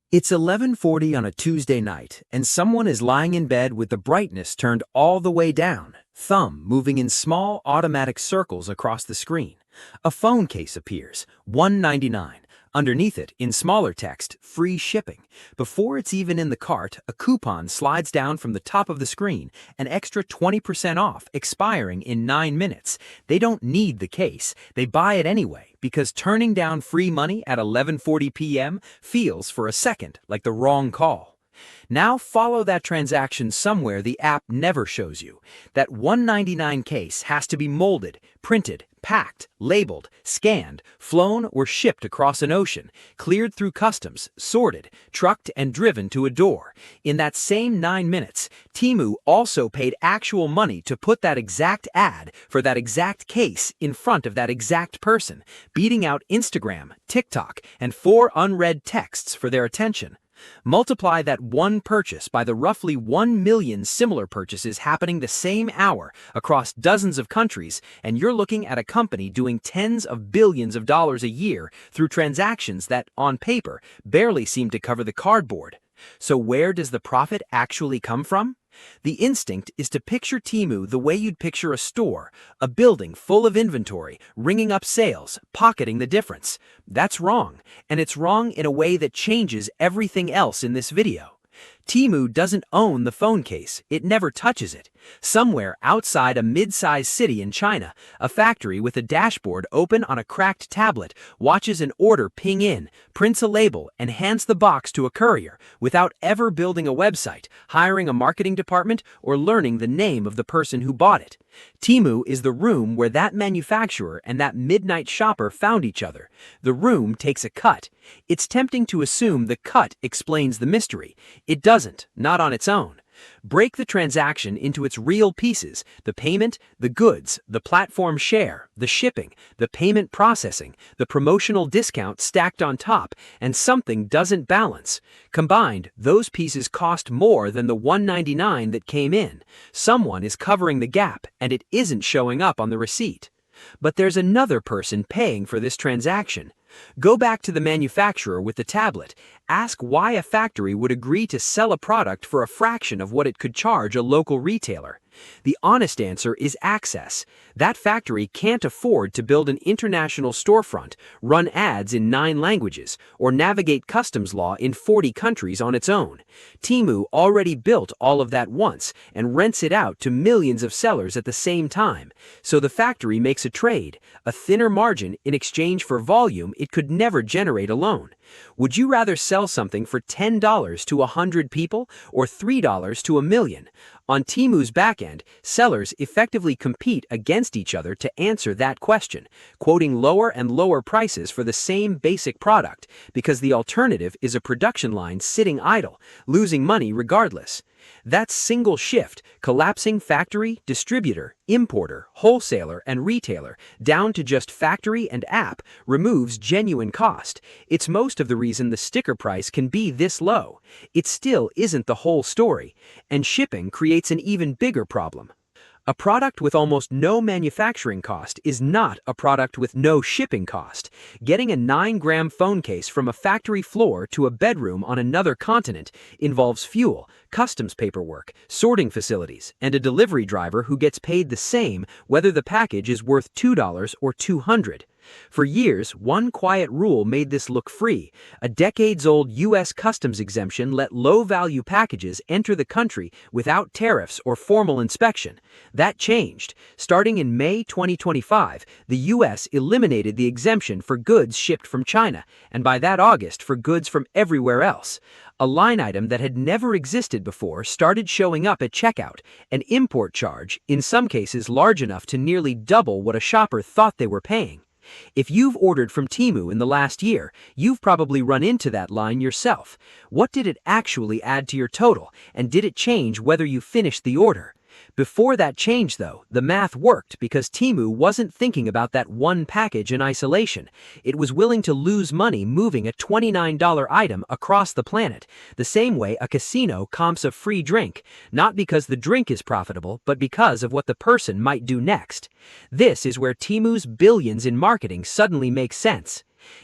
It's 11:40 on a Tuesday night, and someone is lying in bed with the brightness turned all the way down, thumb moving in small automatic circles across the screen. A phone case appears, $1.99. Underneath it, in smaller text, free shipping. Before it's even in the cart, a coupon slides down from the top of the screen, an extra 20% off, expiring in 9 minutes. They don't need the case. They buy it anyway, because turning down free money at 11:40 p.m. feels for a second like the wrong call. Now follow that transaction somewhere the app never shows you. That $1.99 case has to be molded, printed, packed, labeled, scanned, flown or shipped across an ocean, cleared through customs, sorted, trucked and driven to a door. In that same 9 minutes, Temu also paid actual money to put that exact ad for that exact case in front of that exact person, beating out Instagram, TikTok, and 4 unread texts for their attention. Multiply that one purchase by the roughly 1 million similar purchases happening the same hour across dozens of countries, and you're looking at a company doing tens of billions of dollars a year through transactions that, on paper, barely seem to cover the cardboard. So where does the profit actually come from? The instinct is to picture Temu the way you'd picture a store, a building full of inventory, ringing up sales, pocketing the difference. That's wrong, and it's wrong in a way that changes everything else in this video. Temu doesn't own the phone case, it never touches it. Somewhere outside a mid-sized city in China, a factory with a dashboard open on a cracked tablet watches an order ping in, prints a label, and hands the box to a courier without ever building a website, hiring a marketing department, or learning the name of the person who bought it. Temu is the room where that manufacturer and that midnight shopper found each other. The room takes a cut. It's tempting to assume the cut explains the mystery. It doesn't, not on its own. Break the transaction into its real pieces: the payment, the goods, the platform share, the shipping, the payment processing, the promotional discount stacked on top, and something doesn't balance. Combined, those pieces cost more than the $1.99 that came in. Someone is covering the gap, and it isn't showing up on the receipt. But there's another person paying for this transaction. Go back to the manufacturer with the tablet. Ask why a factory would agree to sell a product for a fraction of what it could charge a local retailer. The honest answer is access. That factory can't afford to build an international storefront, run ads in 9 languages, or navigate customs law in 40 countries on its own. Temu already built all of that once and rents it out to millions of sellers at the same time. So the factory makes a trade, a thinner margin in exchange for volume it could never generate alone. Would you rather sell something for $10 to 100 people or $3 to a million? On Temu's backend, sellers effectively compete against each other to answer that question, quoting lower and lower prices for the same basic product, because the alternative is a production line sitting idle, losing money regardless. That single shift, collapsing factory, distributor, importer, wholesaler, and retailer down to just factory and app, removes genuine cost. It's most of the reason the sticker price can be this low. It still isn't the whole story, and shipping creates an even bigger problem. A product with almost no manufacturing cost is not a product with no shipping cost. Getting a 9-gram phone case from a factory floor to a bedroom on another continent involves fuel, customs paperwork, sorting facilities, and a delivery driver who gets paid the same whether the package is worth $2 or $200. For years, one quiet rule made this look free. A decades-old U.S. customs exemption let low-value packages enter the country without tariffs or formal inspection. That changed. Starting in May 2025, the U.S. eliminated the exemption for goods shipped from China, and by that August for goods from everywhere else. A line item that had never existed before started showing up at checkout, an import charge, in some cases large enough to nearly double what a shopper thought they were paying. If you've ordered from Temu in the last year, you've probably run into that line yourself. What did it actually add to your total, and did it change whether you finished the order? Before that change, though, the math worked because Temu wasn't thinking about that one package in isolation. It was willing to lose money moving a $29 item across the planet, the same way a casino comps a free drink, not because the drink is profitable, but because of what the person might do next. This is where Temu's billions in marketing suddenly make sense.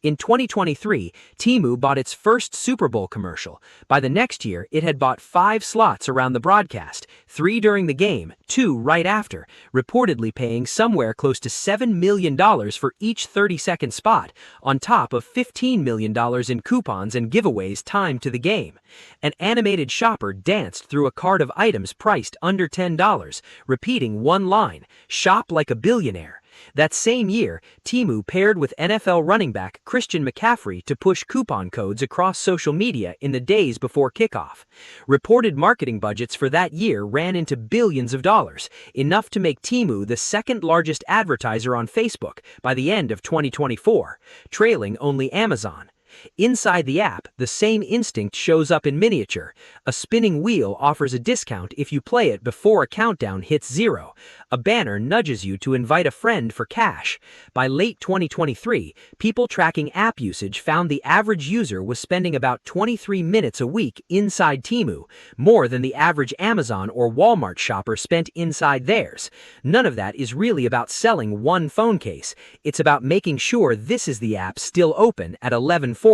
In 2023, Temu bought its first Super Bowl commercial. By the next year, it had bought 5 slots around the broadcast, 3 during the game, 2 right after, reportedly paying somewhere close to $7 million for each 30-second spot, on top of $15 million in coupons and giveaways timed to the game. An animated shopper danced through a cart of items priced under $10, repeating one line, "Shop like a billionaire." That same year, Temu paired with NFL running back Christian McCaffrey to push coupon codes across social media in the days before kickoff. Reported marketing budgets for that year ran into billions of dollars, enough to make Temu the second largest advertiser on Facebook by the end of 2024, trailing only Amazon. Inside the app, the same instinct shows up in miniature. A spinning wheel offers a discount if you play it before a countdown hits 0. A banner nudges you to invite a friend for cash. By late 2023, people tracking app usage found the average user was spending about 23 minutes a week inside Temu, more than the average Amazon or Walmart shopper spent inside theirs. None of that is really about selling one phone case. It's about making sure this is the app still open at 11:40.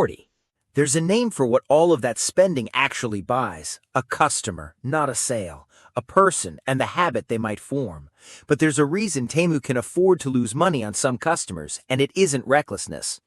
There's a name for what all of that spending actually buys. A customer, not a sale. A person and the habit they might form. But there's a reason Temu can afford to lose money on some customers, and it isn't recklessness.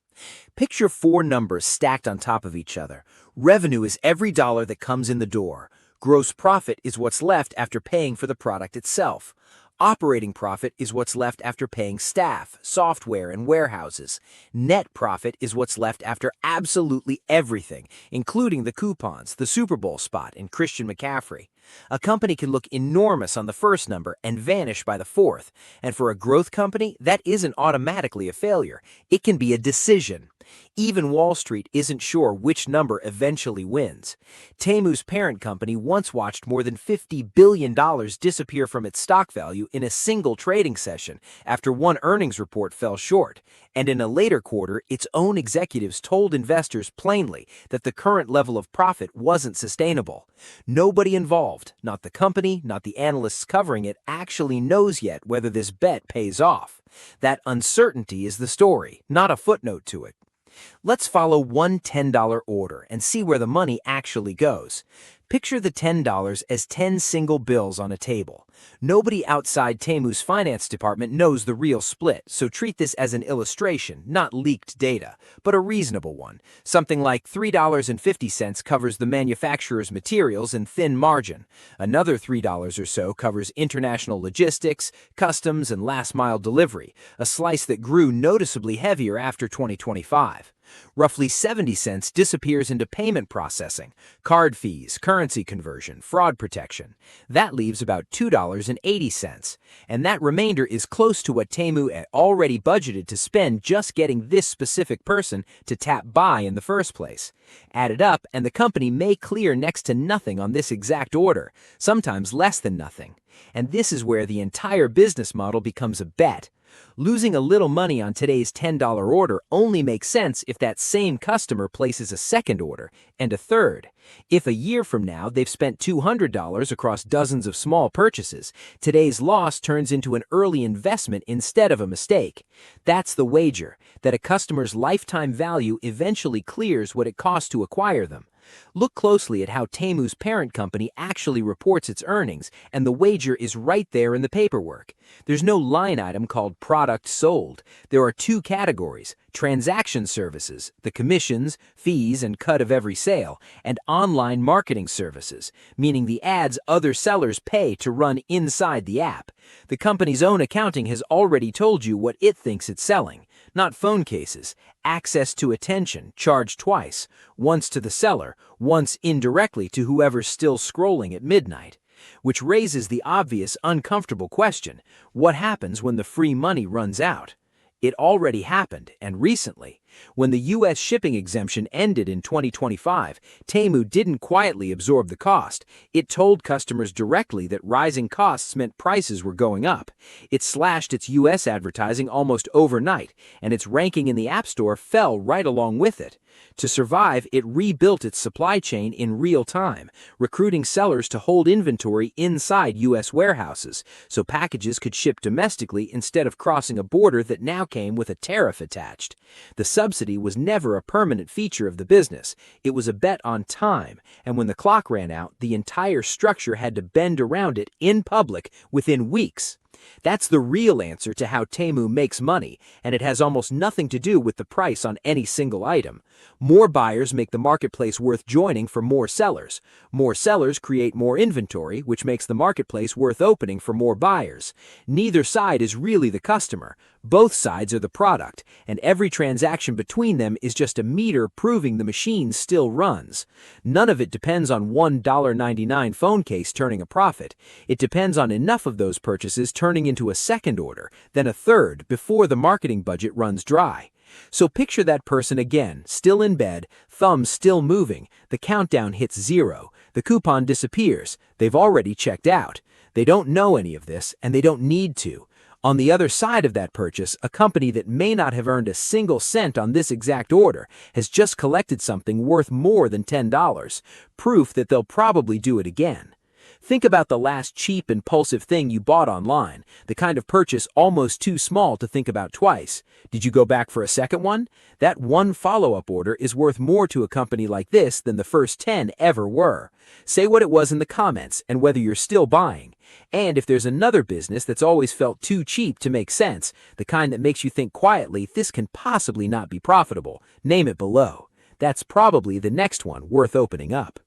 Picture 4 numbers stacked on top of each other. Revenue is every dollar that comes in the door. Gross profit is what's left after paying for the product itself. Operating profit is what's left after paying staff, software, and warehouses. Net profit is what's left after absolutely everything, including the coupons, the Super Bowl spot, and Christian McCaffrey. A company can look enormous on the first number and vanish by the 4th, and for a growth company, that isn't automatically a failure. It can be a decision. Even Wall Street isn't sure which number eventually wins. Temu's parent company once watched more than $50 billion disappear from its stock value in a single trading session after one earnings report fell short, and in a later quarter, its own executives told investors plainly that the current level of profit wasn't sustainable. Nobody involved, not the company, not the analysts covering it, actually knows yet whether this bet pays off. That uncertainty is the story, not a footnote to it. Let's follow one $10 order and see where the money actually goes. Picture the $10 as 10 single bills on a table. Nobody outside Temu's finance department knows the real split, so treat this as an illustration, not leaked data, but a reasonable one. Something like $3.50 covers the manufacturer's materials and thin margin. Another $3 or so covers international logistics, customs, and last-mile delivery, a slice that grew noticeably heavier after 2025. Roughly 70 cents disappears into payment processing, card fees, currency conversion, fraud protection. That leaves about $2.80, and that remainder is close to what Temu had already budgeted to spend just getting this specific person to tap buy in the first place. Add it up, and the company may clear next to nothing on this exact order, sometimes less than nothing. And this is where the entire business model becomes a bet. Losing a little money on today's $10 order only makes sense if that same customer places a second order and a third. If a year from now they've spent $200 across dozens of small purchases, today's loss turns into an early investment instead of a mistake. That's the wager, that a customer's lifetime value eventually clears what it costs to acquire them. Look closely at how Temu's parent company actually reports its earnings, and the wager is right there in the paperwork. There's no line item called product sold. There are 2 categories: transaction services, the commissions, fees, and cut of every sale, and online marketing services, meaning the ads other sellers pay to run inside the app. The company's own accounting has already told you what it thinks it's selling. Not phone cases, access to attention, charged twice, once to the seller, once indirectly to whoever's still scrolling at midnight. Which raises the obvious, uncomfortable question: what happens when the free money runs out? It already happened, and recently. When the U.S. shipping exemption ended in 2025, Temu didn't quietly absorb the cost. It told customers directly that rising costs meant prices were going up. It slashed its U.S. advertising almost overnight, and its ranking in the App Store fell right along with it. To survive, it rebuilt its supply chain in real time, recruiting sellers to hold inventory inside U.S. warehouses so packages could ship domestically instead of crossing a border that now came with a tariff attached. The subsidy was never a permanent feature of the business. It was a bet on time, and when the clock ran out, the entire structure had to bend around it in public within weeks. That's the real answer to how Temu makes money, and it has almost nothing to do with the price on any single item. More buyers make the marketplace worth joining for more sellers. More sellers create more inventory, which makes the marketplace worth opening for more buyers. Neither side is really the customer. Both sides are the product, and every transaction between them is just a meter proving the machine still runs. None of it depends on one $1.99 phone case turning a profit. It depends on enough of those purchases turning into a second order, then a third, before the marketing budget runs dry. So picture that person again, still in bed, thumbs still moving, the countdown hits 0, the coupon disappears, they've already checked out. They don't know any of this, and they don't need to. On the other side of that purchase, a company that may not have earned a single cent on this exact order has just collected something worth more than $10, proof that they'll probably do it again. Think about the last cheap, impulsive thing you bought online, the kind of purchase almost too small to think about twice. Did you go back for a second one? That one follow-up order is worth more to a company like this than the first 10 ever were. Say what it was in the comments and whether you're still buying. And if there's another business that's always felt too cheap to make sense, the kind that makes you think quietly, this can possibly not be profitable, name it below. That's probably the next one worth opening up.